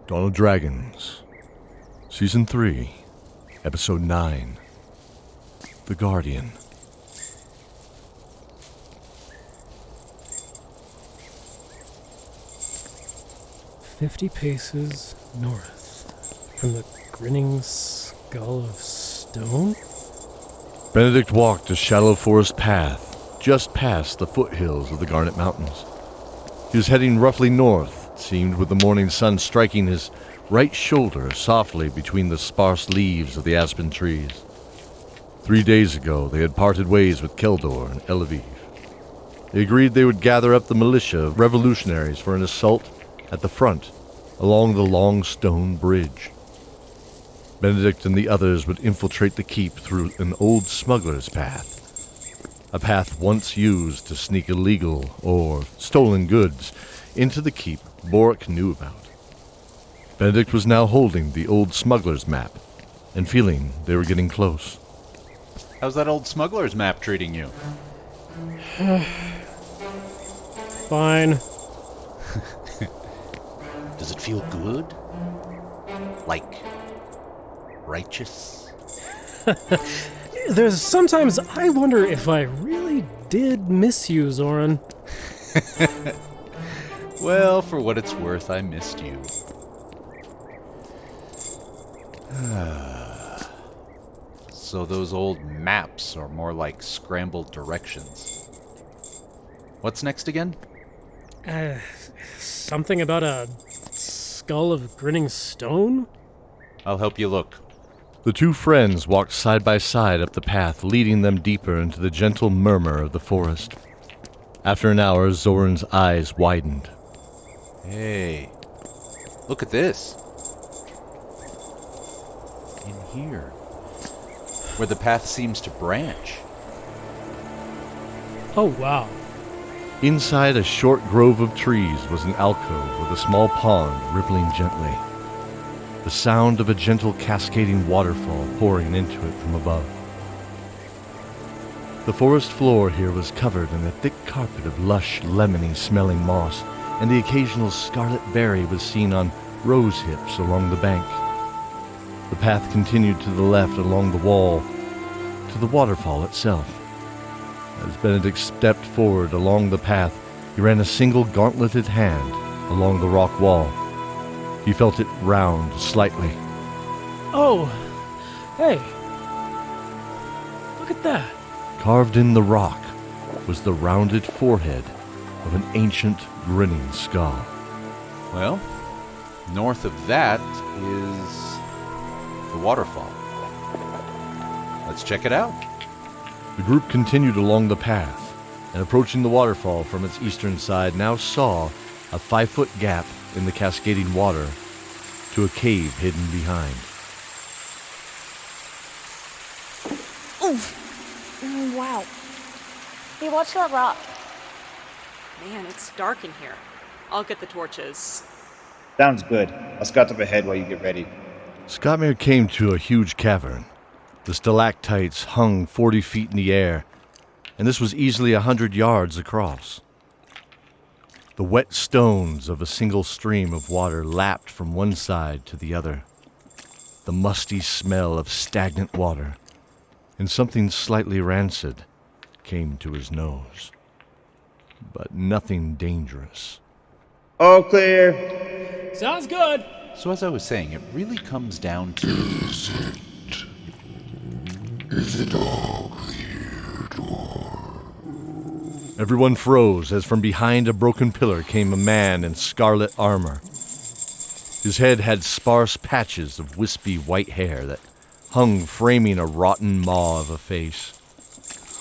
Dawn of Dragons, Season 3, Episode 9, The Guardian. "50 paces north from the grinning skull of stone?" Benedict walked a shallow forest path just past the foothills of the Garnet Mountains. He was heading roughly north, it seemed, with the morning sun striking his right shoulder softly between the sparse leaves of the aspen trees. 3 days ago, they had parted ways with Keldor and Elaviv. They agreed they would gather up the militia of revolutionaries for an assault at the front, along the long stone bridge. Benedict and the others would infiltrate the keep through an old smuggler's path, a path once used to sneak illegal or stolen goods into the keep Boric knew about. Benedict was now holding the old smuggler's map and feeling they were getting close. How's that old smuggler's map treating you? Fine. Does it feel good? Like righteous? There's sometimes I wonder if I really did miss you, Zoran. Well, for what it's worth, I missed you. So those old maps are more like scrambled directions. What's next again? Something about a skull of grinning stone? I'll help you look. The two friends walked side by side up the path, leading them deeper into the gentle murmur of the forest. After an hour, Zoran's eyes widened. Hey, look at this. In here, where the path seems to branch. Oh, wow. Inside a short grove of trees was an alcove with a small pond rippling gently. The sound of a gentle cascading waterfall pouring into it from above. The forest floor here was covered in a thick carpet of lush, lemony-smelling moss, and the occasional scarlet berry was seen on rose hips along the bank. The path continued to the left along the wall, to the waterfall itself. As Benedict stepped forward along the path, he ran a single gauntleted hand along the rock wall. He felt it round slightly. Oh, hey. Look at that. Carved in the rock was the rounded forehead of an ancient grinning skull. Well, north of that is the waterfall. Let's check it out. The group continued along the path, and approaching the waterfall from its eastern side, now saw a 5-foot gap in the cascading water to a cave hidden behind. Oof! Wow. Hey, watch that rock. Man, it's dark in here. I'll get the torches. Sounds good. I'll scout up ahead while you get ready. SKOTMIR came to a huge cavern. The stalactites hung 40 feet in the air, and this was easily 100 yards across. The wet stones of a single stream of water lapped from one side to the other. The musty smell of stagnant water and something slightly rancid came to his nose. But nothing dangerous. All clear. Sounds good. So as I was saying, it really comes down to... Is it all clear, Dor? Everyone froze as from behind a broken pillar came a man in scarlet armor. His head had sparse patches of wispy white hair that hung framing a rotten maw of a face.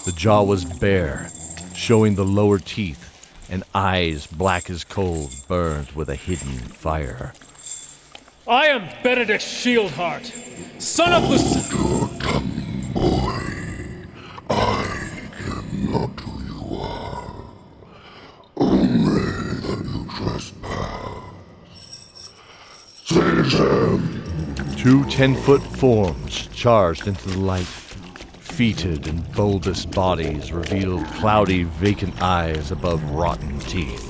The jaw was bare, showing the lower teeth, and eyes black as coal burned with a hidden fire. I am Benedict Shieldheart, son of the... Your tongue, boy. I care not who you are. Only that you trespass. Citizen! Two 10-foot forms charged into the light. Fetid and bulbous bodies revealed cloudy, vacant eyes above rotten teeth.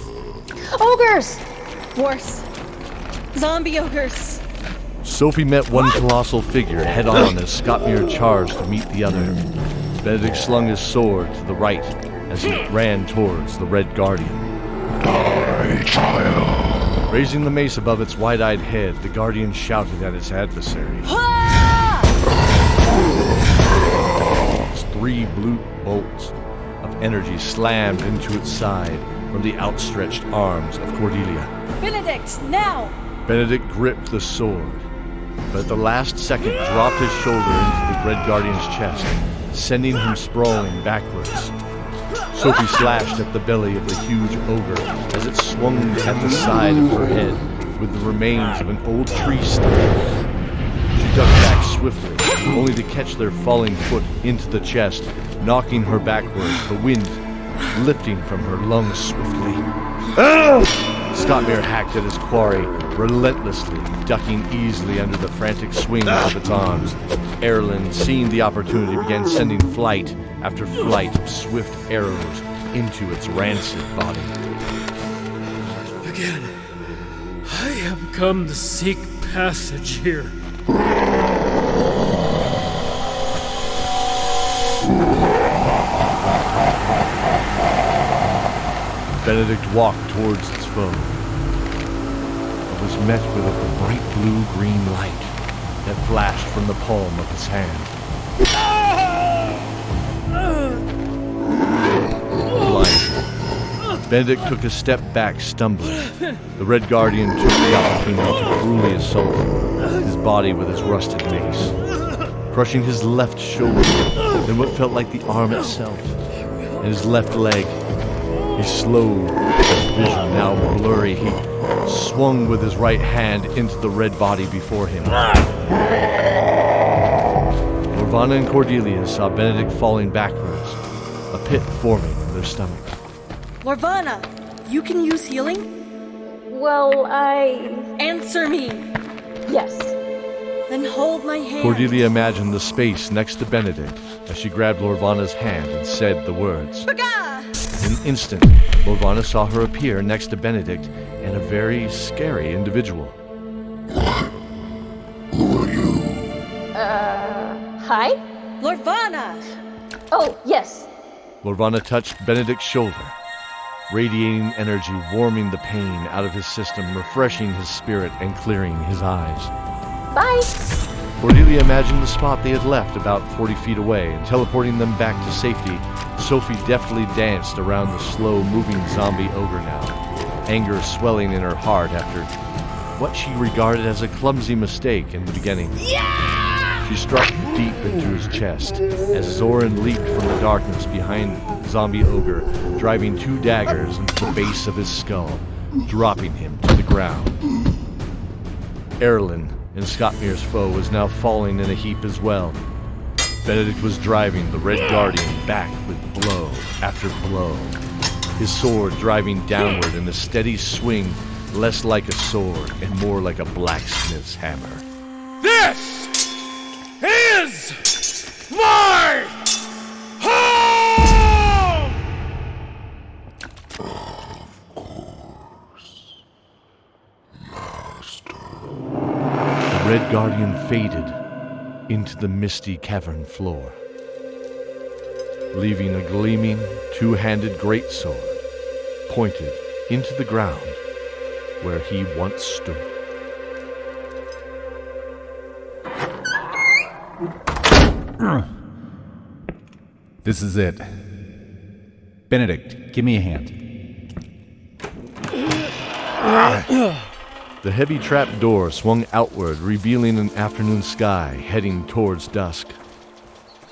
Ogres! Worse. Zombie ogres! Sophie met one colossal figure head-on as SKOTMIR charged to meet the other. Benedict slung his sword to the right as he ran towards the Red Guardian. Die, child. Raising the mace above its wide-eyed head, the Guardian shouted at its adversary. Its 3 blue bolts of energy slammed into its side from the outstretched arms of Cordelia. Benedict, now! Benedict gripped the sword, but at the last second dropped his shoulder into the Red Guardian's chest, sending him sprawling backwards. Sophie slashed at the belly of the huge ogre as it swung at the side of her head with the remains of an old tree stump. She ducked back swiftly, only to catch their falling foot into the chest, knocking her backwards, the wind lifting from her lungs swiftly. SKOTMIR hacked at his quarry, relentlessly, ducking easily under the frantic swings of its arms. Erlen, seeing the opportunity, began sending flight after flight of swift arrows into its rancid body. Again, I have come to seek passage here. Benedict walked towards its foe, but was met with a bright blue-green light that flashed from the palm of his hand. Blinded, Benedict took a step back, stumbling. The Red Guardian took the opportunity to cruelly assault his body with his rusted mace, crushing his left shoulder, then what felt like the arm itself, and his left leg. His slow vision now blurry, he swung with his right hand into the red body before him. LORVANA and Cordelia saw Benedict falling backwards, a pit forming in their stomach. LORVANA, you can use healing? Well, Answer me! yes. Then hold my hand. Cordelia imagined the space next to Benedict as she grabbed LORVANA's hand and said the words. In an instant, LORVANA saw her appear next to Benedict and a very scary individual. Who are you? Hi? LORVANA! Oh, yes. LORVANA touched Benedict's shoulder, radiating energy, warming the pain out of his system, refreshing his spirit, and clearing his eyes. Bye. Cordelia imagined the spot they had left about 40 feet away, and teleporting them back to safety, Sophie deftly danced around the slow-moving zombie ogre now, anger swelling in her heart after what she regarded as a clumsy mistake in the beginning. She struck deep into his chest as Zoran leaped from the darkness behind the zombie ogre, driving 2 daggers into the base of his skull, dropping him to the ground. Erlen, and SKOTMIR's foe, was now falling in a heap as well. Benedict was driving the Red Guardian back with blow after blow, his sword driving downward in a steady swing, less like a sword and more like a blacksmith's hammer. This is my home! The Red Guardian faded into the misty cavern floor, leaving a gleaming, 2-handed greatsword pointed into the ground where he once stood. This is it. Benedict, give me a hand. The heavy trap door swung outward, revealing an afternoon sky heading towards dusk.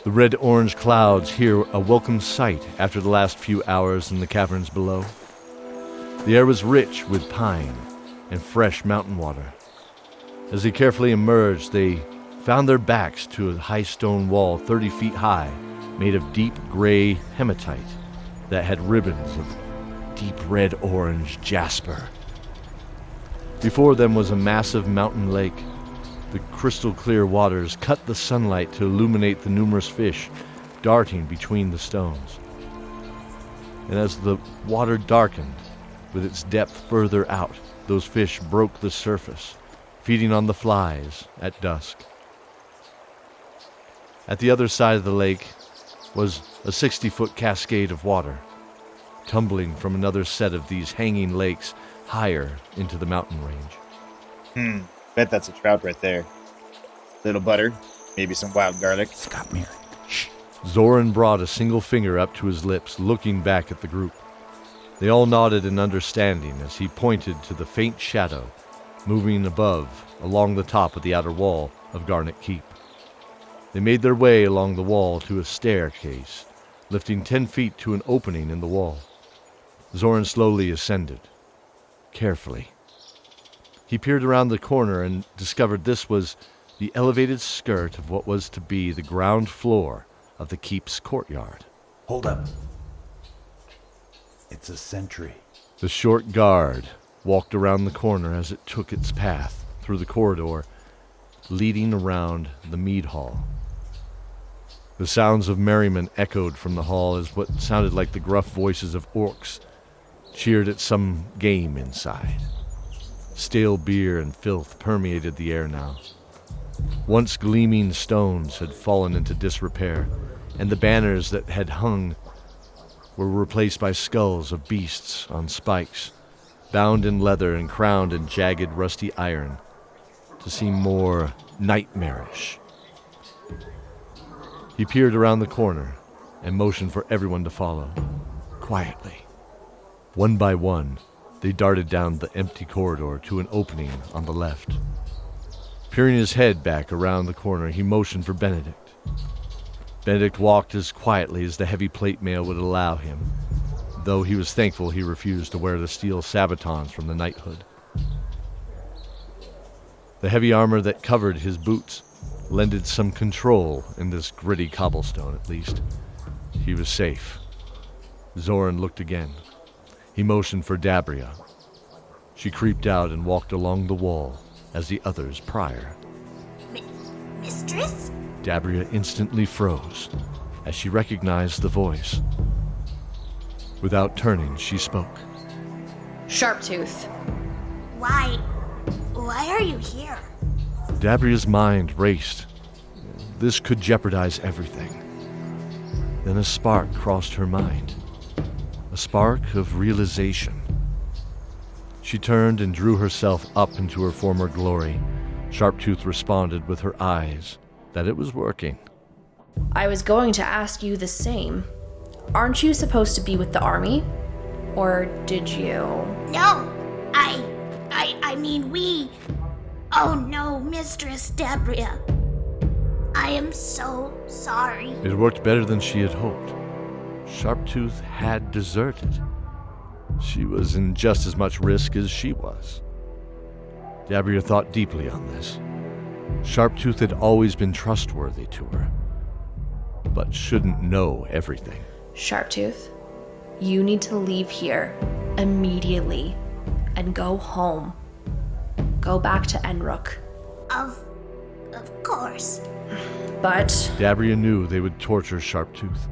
The red-orange clouds here a welcome sight after the last few hours in the caverns below. The air was rich with pine and fresh mountain water. As they carefully emerged, they found their backs to a high stone wall 30 feet high, made of deep gray hematite that had ribbons of deep red-orange jasper. Before them was a massive mountain lake. The crystal-clear waters cut the sunlight to illuminate the numerous fish darting between the stones. And as the water darkened, with its depth further out, those fish broke the surface, feeding on the flies at dusk. At the other side of the lake was a 60-foot cascade of water, tumbling from another set of these hanging lakes higher into the mountain range. Bet that's a trout right there. Little butter, maybe some wild garlic. SKOTMIR. Shh. Zoran brought a single finger up to his lips, looking back at the group. They all nodded in understanding as he pointed to the faint shadow moving above along the top of the outer wall of Garnet Keep. They made their way along the wall to a staircase, lifting 10 feet to an opening in the wall. Zoran slowly ascended, carefully. He peered around the corner and discovered this was the elevated skirt of what was to be the ground floor of the keep's courtyard. Hold up. It's a sentry. The short guard walked around the corner as it took its path through the corridor, leading around the mead hall. The sounds of merriment echoed from the hall as what sounded like the gruff voices of orcs cheered at some game inside. Stale beer and filth permeated the air now. Once gleaming stones had fallen into disrepair, and the banners that had hung were replaced by skulls of beasts on spikes, bound in leather and crowned in jagged, rusty iron, to seem more nightmarish. He peered around the corner and motioned for everyone to follow, quietly. One by one, they darted down the empty corridor to an opening on the left. Peering his head back around the corner, he motioned for Benedict. Benedict walked as quietly as the heavy plate mail would allow him, though he was thankful he refused to wear the steel sabatons from the knighthood. The heavy armor that covered his boots lended some control in this gritty cobblestone, at least. He was safe. Zoran looked again. He motioned for DABRIA. She creeped out and walked along the wall as the others prior. Mistress? DABRIA instantly froze as she recognized the voice. Without turning, she spoke. Sharptooth. Why are you here? DABRIA's mind raced. This could jeopardize everything. Then a spark crossed her mind. A spark of realization. She turned and drew herself up into her former glory. Sharptooth responded with her eyes that it was working. I was going to ask you the same. Aren't you supposed to be with the army? Or did you? No, I mean we. Oh no, Mistress DABRIA. I am so sorry. It worked better than she had hoped. Sharptooth had deserted. She was in just as much risk as she was. DABRIA thought deeply on this. Sharptooth had always been trustworthy to her, but shouldn't know everything. Sharptooth, you need to leave here immediately and go home. Go back to Enrook. Of course. But DABRIA knew they would torture Sharptooth.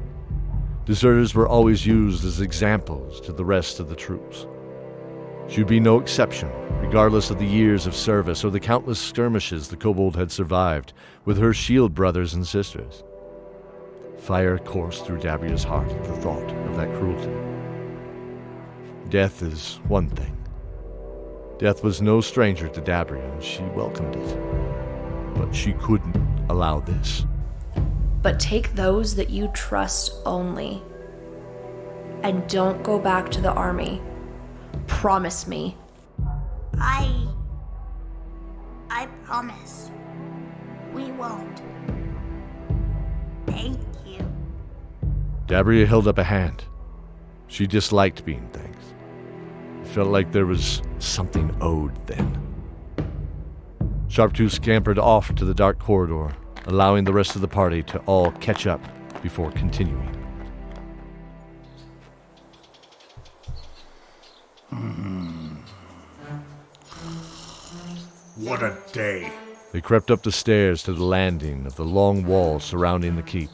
Deserters were always used as examples to the rest of the troops. She would be no exception, regardless of the years of service or the countless skirmishes the kobold had survived with her shield brothers and sisters. Fire coursed through DABRIA's heart at the thought of that cruelty. Death is one thing. Death was no stranger to DABRIA, and she welcomed it. But she couldn't allow this. But take those that you trust only. And don't go back to the army. Promise me. I promise. We won't. Thank you. DABRIA held up a hand. She disliked being thanked. It felt like there was something owed then. Sharptooth scampered off to the dark corridor, allowing the rest of the party to all catch up before continuing. What a day. They crept up the stairs to the landing of the long wall surrounding the keep.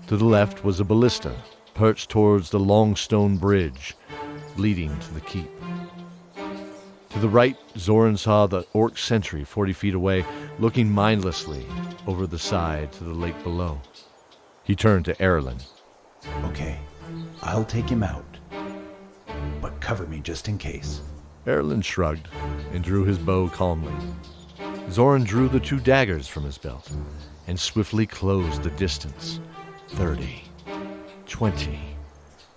To the left was a ballista, perched towards the long stone bridge leading to the keep. To the right, Zoran saw the orc sentry 40 feet away, looking mindlessly over the side to the lake below. He turned to Erlen. Okay, I'll take him out. But cover me just in case. Erlen shrugged and drew his bow calmly. Zoran drew the 2 daggers from his belt and swiftly closed the distance. 30, 20,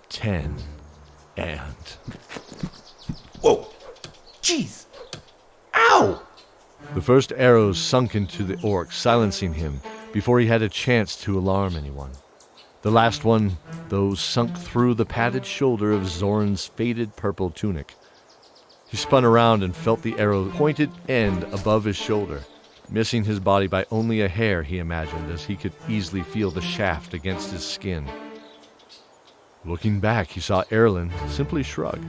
10, and... Whoa! Jeez! Ow! The first arrows sunk into the orc, silencing him before he had a chance to alarm anyone. The last one, though, sunk through the padded shoulder of Zoran's faded purple tunic. He spun around and felt the arrow pointed end above his shoulder, missing his body by only a hair, he imagined, as he could easily feel the shaft against his skin. Looking back, he saw Erlen simply shrug,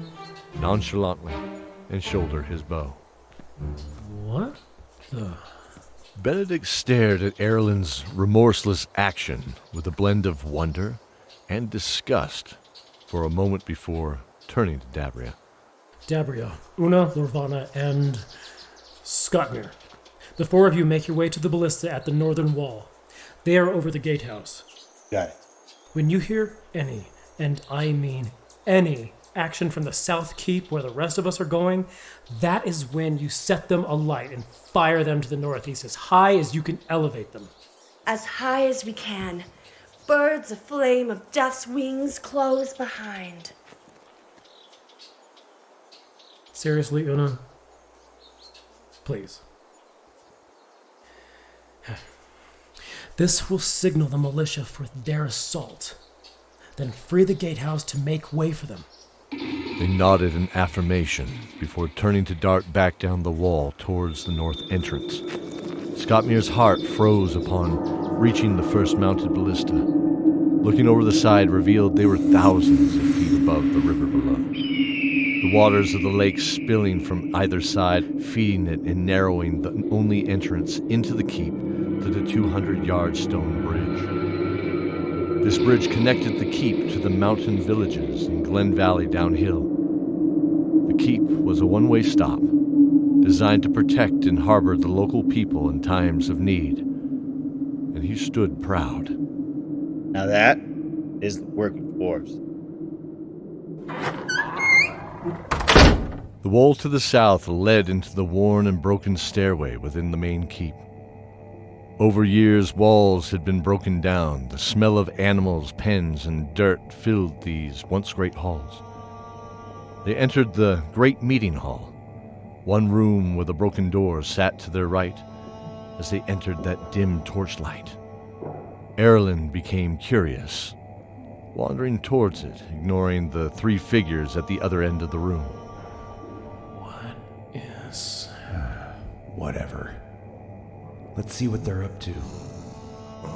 nonchalantly, and shoulder his bow. What the... Benedict stared at Erlen's remorseless action with a blend of wonder and disgust for a moment before turning to DABRIA. DABRIA, Una, LORVANA, and SKOTMIR. The 4 of you make your way to the ballista at the northern wall. They are over the gatehouse. Got it. When you hear any, and I mean any, action from the South Keep where the rest of us are going, that is when you set them alight and fire them to the northeast as high as you can elevate them. As high as we can. Birds aflame of death's wings close behind. Seriously, Una? Please. This will signal the militia for their assault. Then free the gatehouse to make way for them. They nodded in affirmation before turning to dart back down the wall towards the north entrance. SKOTMIR's heart froze upon reaching the first mounted ballista. Looking over the side revealed they were thousands of feet above the river below. The waters of the lake spilling from either side, feeding it and narrowing the only entrance into the keep to the 200-yard stone bridge. This bridge connected the keep to the mountain villages in Glen Valley downhill. The keep was a one-way stop, designed to protect and harbor the local people in times of need. And he stood proud. Now that is the work of dwarves. The wall to the south led into the worn and broken stairway within the main keep. Over years, walls had been broken down. The smell of animals, pens, and dirt filled these once great halls. They entered the great meeting hall. One room with a broken door sat to their right as they entered that dim torchlight. Erlen became curious, wandering towards it, ignoring the 3 figures at the other end of the room. What is... Whatever. Let's see what they're up to. But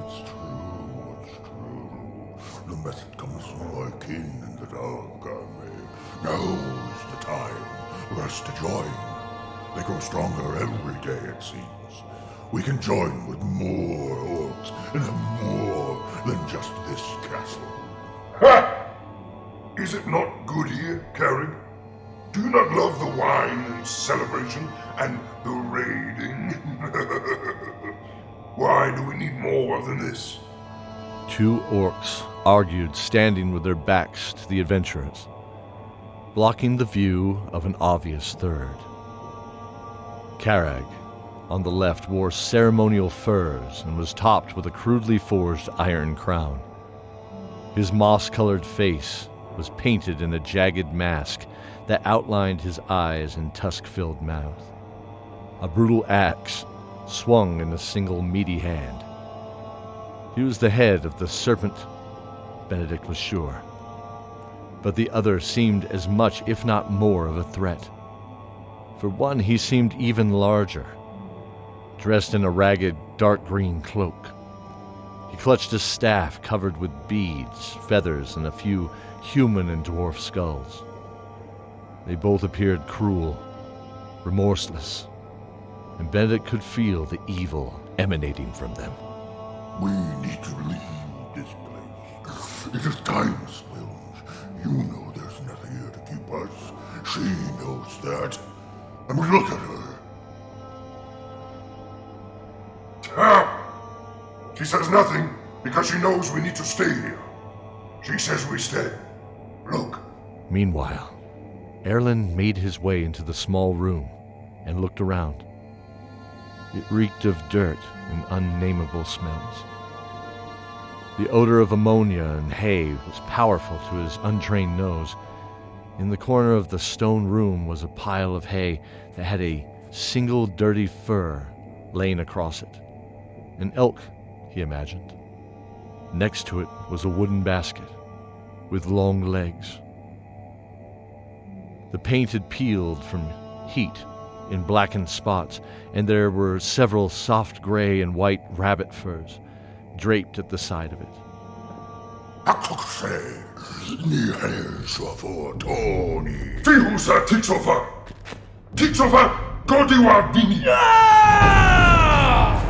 it's true. The method comes from our kin in the dark army. Now is the time for us to join. They grow stronger every day, it seems. We can join with more orcs and have more than just this castle. Ha! Is it not good here, Karen? Do you not love the wine and celebration and the raiding? Why do we need more than this? 2 orcs argued, standing with their backs to the adventurers, blocking the view of an obvious third. Karag, on the left, wore ceremonial furs and was topped with a crudely forged iron crown. His moss-colored face was painted in a jagged mask that outlined his eyes and tusk-filled mouth. A brutal axe swung in a single meaty hand. He was the head of the serpent, Benedict was sure. But the other seemed as much, if not more, of a threat. For one, he seemed even larger, dressed in a ragged, dark green cloak. He clutched a staff covered with beads, feathers, and a few human and dwarf skulls. They both appeared cruel, remorseless, and Benedict could feel the evil emanating from them. We need to leave this place. It is time, Spilge. You know there's nothing here to keep us. She knows that. And we look at her. She says nothing because she knows we need to stay here. She says we stay. Look. Meanwhile, Erlen made his way into the small room and looked around. It reeked of dirt and unnameable smells. The odor of ammonia and hay was powerful to his untrained nose. In the corner of the stone room was a pile of hay that had a single dirty fur laying across it. An elk, he imagined. Next to it was a wooden basket with long legs. The paint had peeled from heat in blackened spots, and there were several soft gray and white rabbit furs draped at the side of it.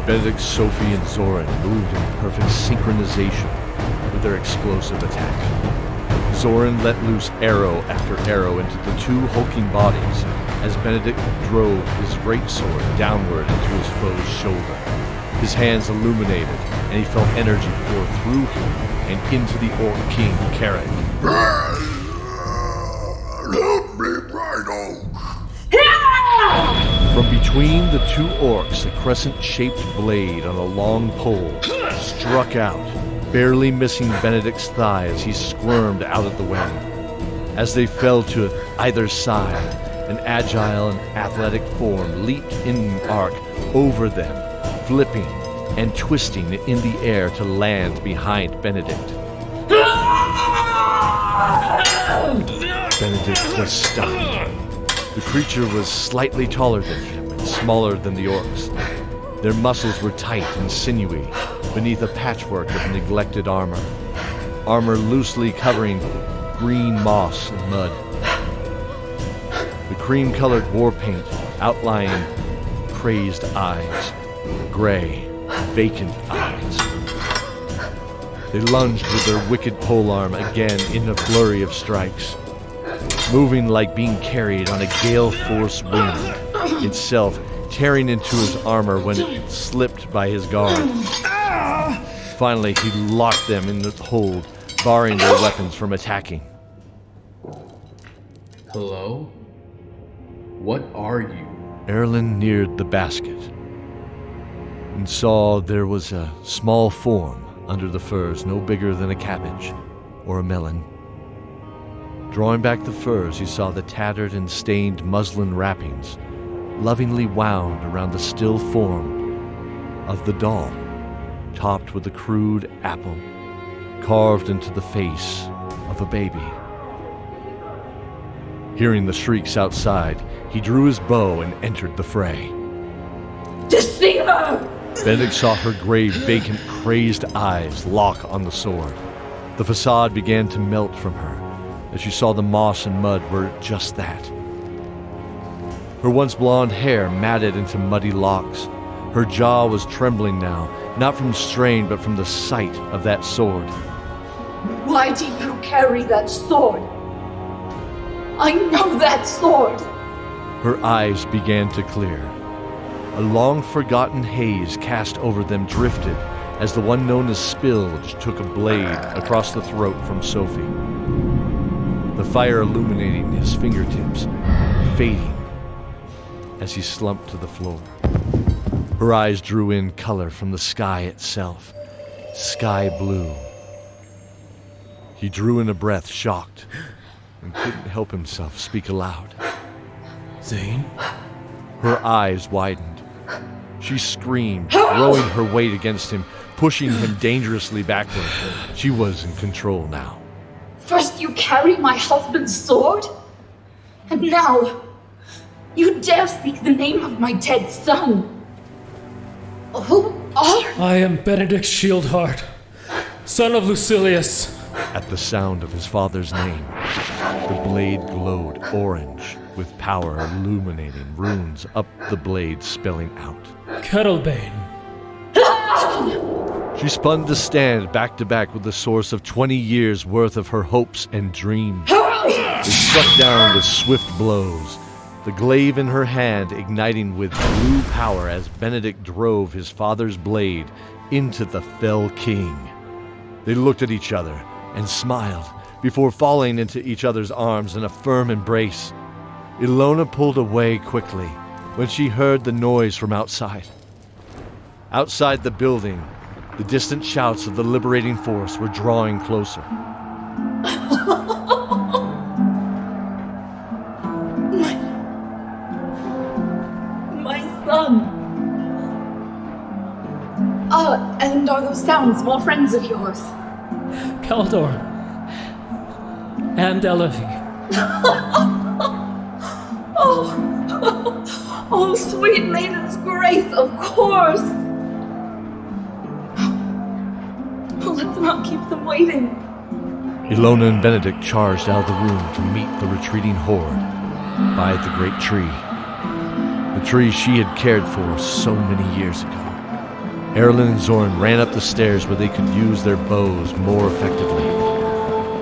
Benedict, Sophie, and Zoran moved in perfect synchronization with their explosive attack. Zoran let loose arrow after arrow into the two hulking bodies as Benedict drove his greatsword downward into his foe's shoulder. His hands illuminated, and he felt energy pour through him and into the Orc King, Carrick. Help me, Bright Oak! From between the two orcs, a crescent-shaped blade on a long pole struck out, barely missing Benedict's thigh as he squirmed out of the way. As they fell to either side, an agile and athletic form leaped in an arc over them, flipping and twisting in the air to land behind Benedict. Benedict was stunned. The creature was slightly taller than him and smaller than the orcs. Their muscles were tight and sinewy beneath a patchwork of neglected armor loosely covering green moss and mud. The cream-colored war paint outlining crazed eyes, gray, vacant eyes. They lunged with their wicked polearm again in a flurry of strikes, moving like being carried on a gale-force wind, itself tearing into his armor when it slipped by his guard. Finally, he locked them in the hold, barring their weapons from attacking. Hello? What are you? Erlen neared the basket and saw there was a small form under the furs no bigger than a cabbage or a melon. Drawing back the furs, he saw the tattered and stained muslin wrappings lovingly wound around the still form of the doll, topped with a crude apple carved into the face of a baby. Hearing the shrieks outside, he drew his bow and entered the fray. Deceiver! Benedict saw her gray, vacant, crazed eyes lock on the sword. The facade began to melt from her as she saw the moss and mud were just that. Her once blonde hair matted into muddy locks. Her jaw was trembling now, not from strain but from the sight of that sword. Why do you carry that sword? I know that sword! Her eyes began to clear. A long-forgotten haze cast over them drifted as the one known as Spilge took a blade across the throat from Sophie. The fire illuminating his fingertips, fading as he slumped to the floor. Her eyes drew in color from the sky itself, sky blue. He drew in a breath, shocked, and couldn't help himself speak aloud. Zane? Her eyes widened. She screamed, throwing her weight against him, pushing him dangerously backward. She was in control now. First you carry my husband's sword, and now you dare speak the name of my dead son. Who are... I am Benedict Shieldheart, son of Lucilius. At the sound of his father's name, the blade glowed orange, with power illuminating runes up the blade spelling out. Kettlebane. She spun to stand back to back with the source of 20 years' worth of her hopes and dreams. They struck down with swift blows, the glaive in her hand igniting with blue power as Benedict drove his father's blade into the fell king. They looked at each other and smiled before falling into each other's arms in a firm embrace. ELONA pulled away quickly when she heard the noise from outside. Outside the building, the distant shouts of the liberating force were drawing closer. My son! And are those sounds more friends of yours? Keldor. And Elovi. Oh, sweet maiden's grace, of course! Let's not keep them waiting. ELONA and Benedict charged out of the room to meet the retreating horde by the great tree. The tree she had cared for so many years ago. Erlen and Zorn ran up the stairs where they could use their bows more effectively,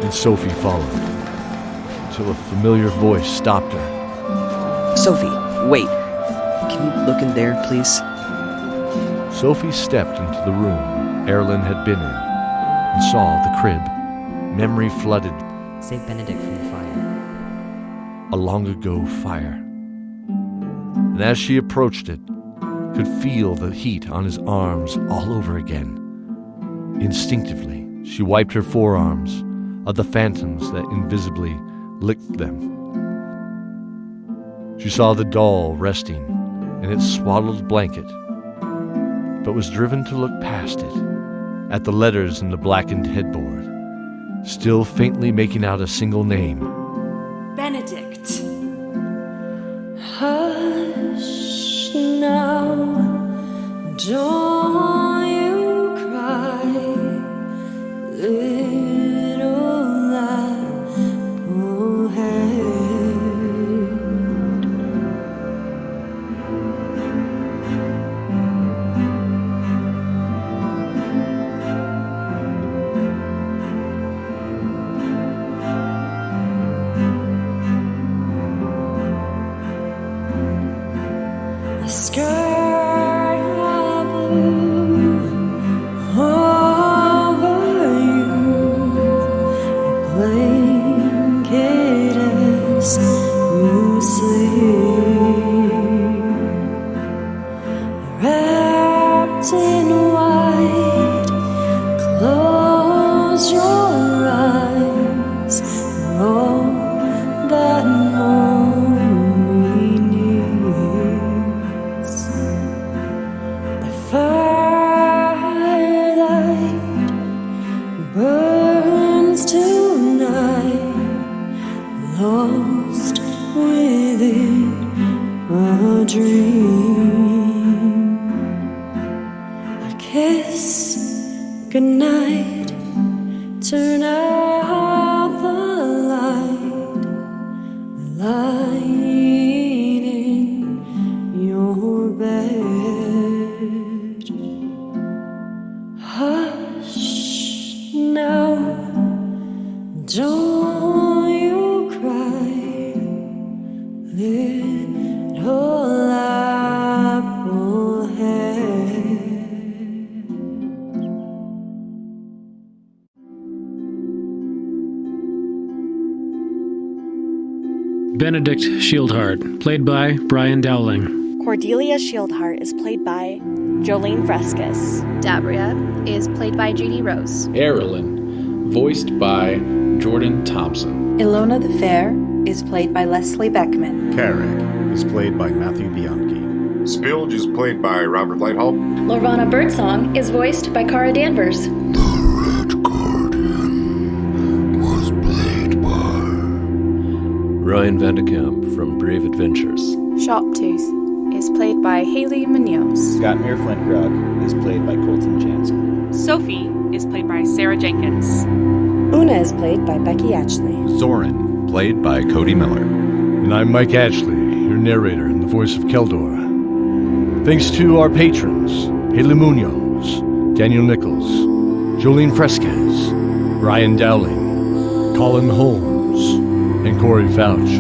and Sophie followed, until a familiar voice stopped her. Sophie, wait. Can you look in there, please? Sophie stepped into the room Erlen had been in and saw the crib, memory flooded. Save Benedict from the fire. A long ago fire. And as she approached it, could feel the heat on his arms all over again. Instinctively, she wiped her forearms of the phantoms that invisibly licked them. She saw the doll resting in its swaddled blanket, but was driven to look past it, at the letters in the blackened headboard, still faintly making out a single name. Benedict. Hush now, don't you cry, little Applehead. The sky blue over you, a blanket as you sleep, wrapped in white. Close your eyes, and all that morning needs. The firelight burns tonight, lost within a dream. A kiss goodnight, turn out the light in your bed. Hush now, don't you cry, little Applehead. Benedict Shieldheart, played by Brian Dowling. Cordelia Shieldheart is played by Joleen Fresquez. DABRIA is played by J.D. Rose. Erlen, voiced by Jordan Thompson. Ilona the Fair is played by Lesley Beckmann. Carrick is played by Matthew Bianchi. Spilge is played by Robert Lighthall. LORVANA Birdsong is voiced by Cara Danvers. Ryan Vandekamp from Brave Adventures. Sharptooth is played by Haley Munoz. SKOTMIR Flintgrog is played by Colten Janssen. Sophie is played by Sarah Jenkins. Una is played by Becky Atchley. Zoran, played by Cody Miller. And I'm Mike Atchley, your narrator and the voice of Keldor. Thanks to our patrons, Haley Munoz, Daniel Nichols, Joleen Fresquez, Brian Dowling, Colin Holmes, and Corey Pfautsch.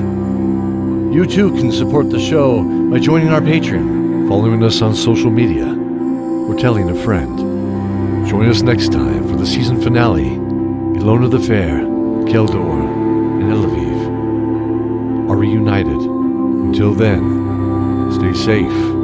You too can support the show by joining our Patreon, following us on social media, or telling a friend. Join us next time for the season finale, Ilona the Fair, Keldor, and Elaviv are reunited. Until then, stay safe